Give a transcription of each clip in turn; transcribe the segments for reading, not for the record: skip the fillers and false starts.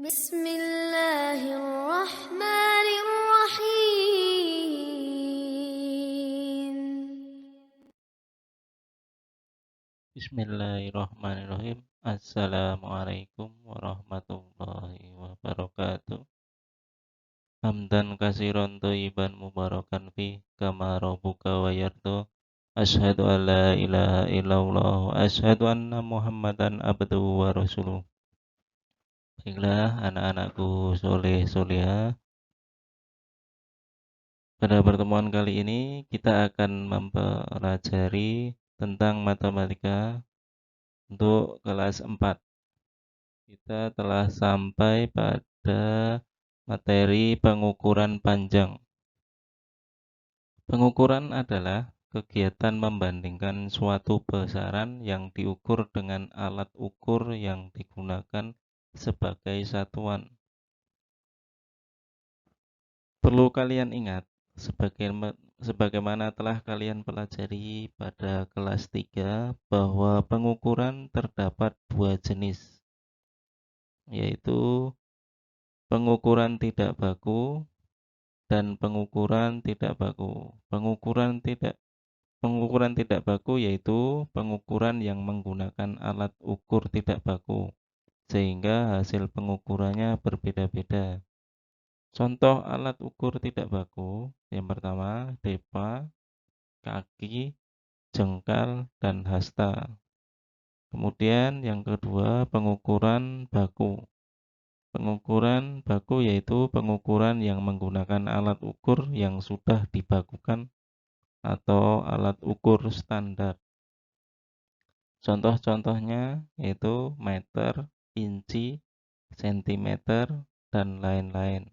Bismillahirrahmanirrahim. Bismillahirrahmanirrahim. Assalamualaikum warahmatullahi wabarakatuh. Hamdan kasiron thayyiban mubarakan fi kama rabbuka wa yarda. Asyhadu an la ilaha illallah wa asyhadu anna Muhammadan abduhu wa rasuluh. Baiklah anak-anakku soleh solehah. Pada pertemuan kali ini kita akan mempelajari tentang matematika untuk kelas 4. Kita telah sampai pada materi pengukuran panjang. Pengukuran adalah kegiatan membandingkan suatu besaran yang diukur dengan alat ukur yang digunakan sebagai satuan. Perlu kalian ingat, sebagaimana telah kalian pelajari pada kelas 3, bahwa pengukuran terdapat dua jenis, yaitu pengukuran tidak baku dan pengukuran tidak baku. Pengukuran tidak baku yaitu pengukuran yang menggunakan alat ukur tidak baku, sehingga hasil pengukurannya berbeda-beda. Contoh alat ukur tidak baku yang pertama depa, kaki, jengkal, dan hasta. Kemudian yang kedua pengukuran baku. Pengukuran baku yaitu pengukuran yang menggunakan alat ukur yang sudah dibakukan atau alat ukur standar. Contoh-contohnya yaitu meter, inci, sentimeter, dan lain-lain.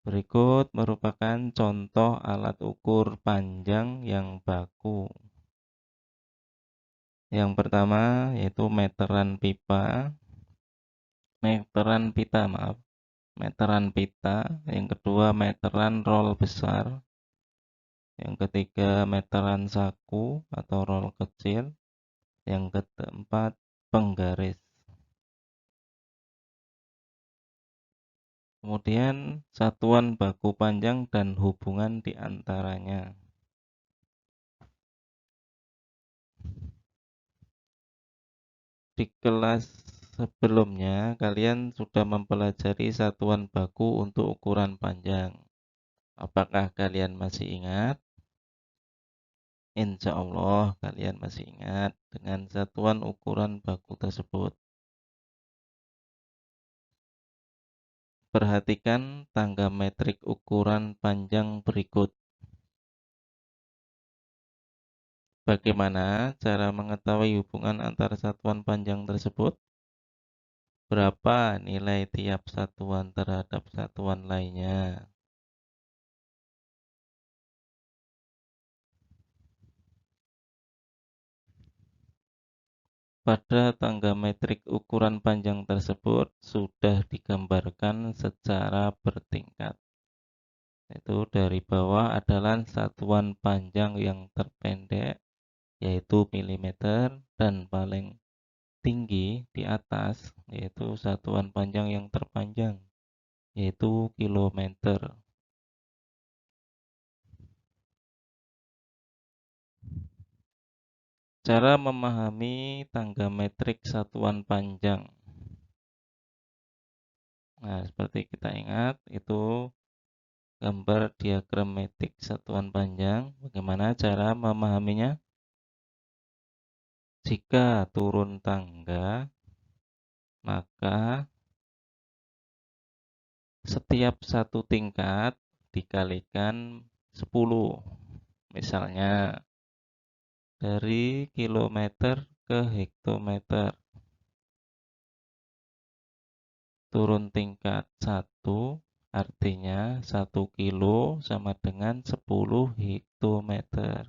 Berikut merupakan contoh alat ukur panjang yang baku. Yang pertama yaitu meteran pita, yang kedua meteran roll besar, yang ketiga meteran saku atau roll kecil, yang keempat penggaris. Kemudian satuan baku panjang dan hubungan di antaranya. Di kelas sebelumnya kalian sudah mempelajari satuan baku untuk ukuran panjang. Apakah kalian masih ingat? Insya Allah kalian masih ingat dengan satuan ukuran baku tersebut. Perhatikan tangga metrik ukuran panjang berikut. Bagaimana cara mengetahui hubungan antara satuan panjang tersebut? Berapa nilai tiap satuan terhadap satuan lainnya? Pada tangga metrik ukuran panjang tersebut sudah digambarkan secara bertingkat. Itu dari bawah adalah satuan panjang yang terpendek, yaitu milimeter, dan paling tinggi di atas, yaitu satuan panjang yang terpanjang, yaitu kilometer. Cara memahami tangga metrik satuan panjang. Nah, seperti kita ingat, itu gambar diagram metrik satuan panjang. Bagaimana cara memahaminya? Jika turun tangga, maka setiap satu tingkat dikalikan 10. Misalnya, dari kilometer ke hektometer. Turun tingkat 1 artinya 1 kilo sama dengan 10 hektometer.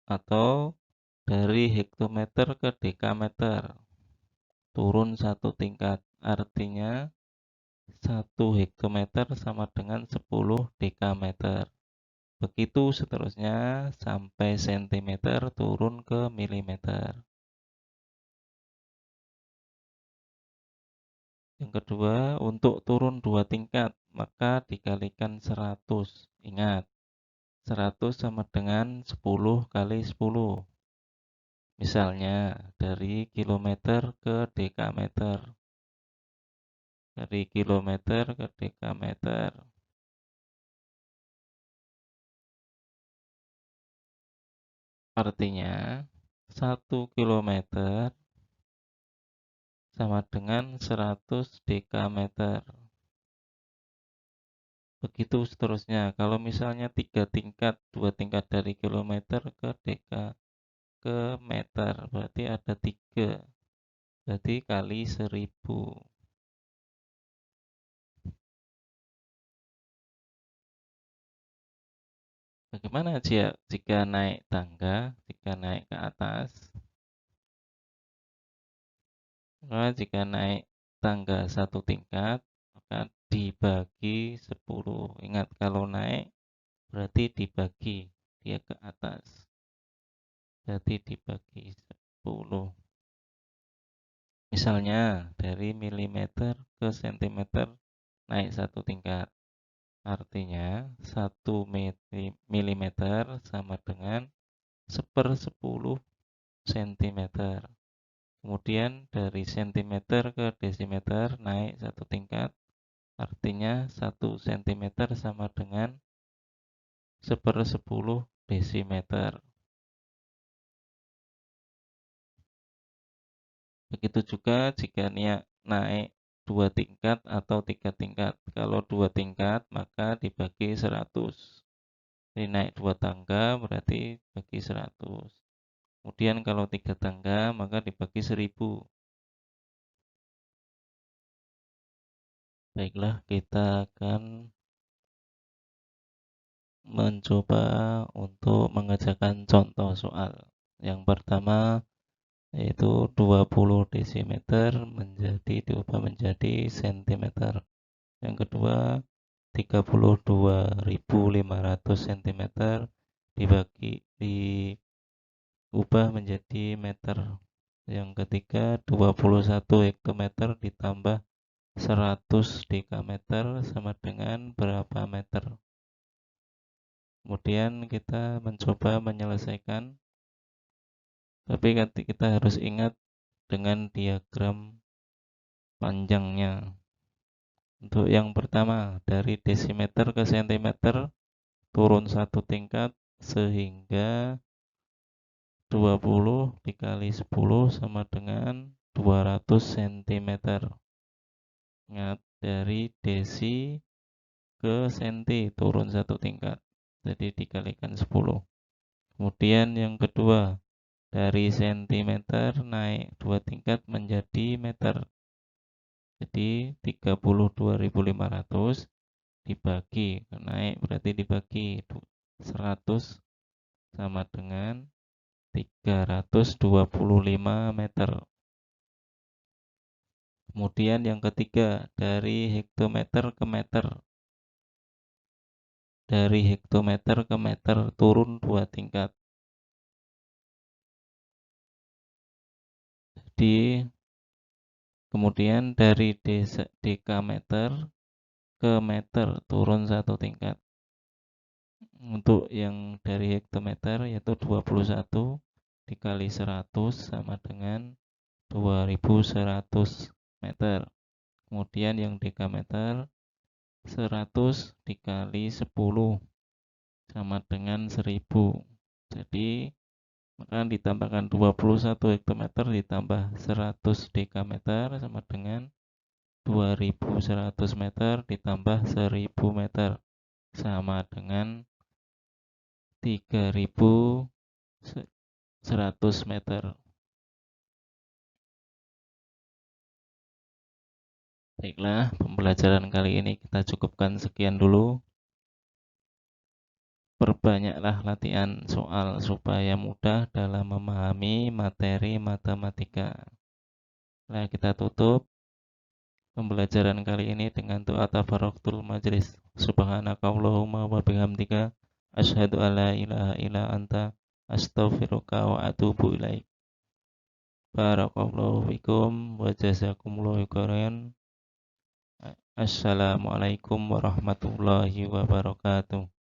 Atau dari hektometer ke dekameter. Turun 1 tingkat artinya 1 hektometer sama dengan 10 dekameter. Begitu seterusnya sampai sentimeter turun ke milimeter. Yang kedua, untuk turun 2 tingkat, maka dikalikan 100. Ingat, 100 sama dengan 10 kali 10. Misalnya, dari kilometer ke dekameter. Dari kilometer ke dekameter. Artinya, 1 kilometer sama dengan 100 dekameter. Begitu seterusnya. Kalau misalnya 3 tingkat, 2 tingkat dari kilometer ke deka ke meter, berarti ada 3. Berarti kali 1000. Bagaimana jika naik tangga, jika naik ke atas? Maka jika naik tangga 1 tingkat, maka dibagi 10. Ingat, kalau naik berarti dibagi, dia ke atas. Berarti dibagi 10. Misalnya, dari milimeter ke sentimeter naik 1 tingkat. Artinya, 1 milimeter sama dengan 1/10 sentimeter. Kemudian dari sentimeter ke desimeter naik 1 tingkat. Artinya 1 sentimeter sama dengan 1/10 desimeter. Begitu juga jika naik 2 tingkat atau 3 tingkat. Kalau 2 tingkat maka dibagi 100. Jadi naik 2 tangga berarti bagi 100. Kemudian kalau 3 tangga maka dibagi 1000. Baiklah, kita akan mencoba untuk mengerjakan contoh soal. Yang pertama yaitu 20 desimeter diubah menjadi sentimeter. Yang kedua, 32.500 cm diubah menjadi meter. Yang ketiga, 21 hektometer ditambah 100 dekameter sama dengan berapa meter. Kemudian kita mencoba menyelesaikan, tapi kita harus ingat dengan diagram panjangnya. Untuk yang pertama, dari desimeter ke sentimeter turun 1 tingkat sehingga 20 dikali 10 sama dengan 200 cm. Ingat, dari desi ke senti turun 1 tingkat. Jadi dikalikan 10. Kemudian yang kedua, dari sentimeter naik 2 tingkat menjadi meter. Jadi 32.500 dibagi, naik berarti dibagi 100 sama dengan 325 meter. Kemudian yang ketiga, dari hektometer ke meter. Dari hektometer ke meter turun 2 tingkat. Kemudian dari dekameter ke meter turun 1 tingkat. Untuk yang dari hektometer yaitu 21 dikali 100 sama dengan 2100 meter. Kemudian yang dekameter 100 dikali 10 sama dengan 1000. Jadi maka ditambahkan 21 hektometer ditambah 100 dekameter sama dengan 2100 meter ditambah 1000 meter sama dengan 3100 meter. Baiklah, pembelajaran kali ini kita cukupkan sekian dulu. Perbanyaklah latihan soal supaya mudah dalam memahami materi matematika. Nah, kita tutup pembelajaran kali ini dengan doa tafaroqtul majlis. Subhanakallahumma wa bihamdika Asyhadu an la ilaha illa anta astaghfiruka wa atubu ilaik. Barakallahu fikum wa jazakumullahu khairan. Assalamualaikum warahmatullahi wabarakatuh.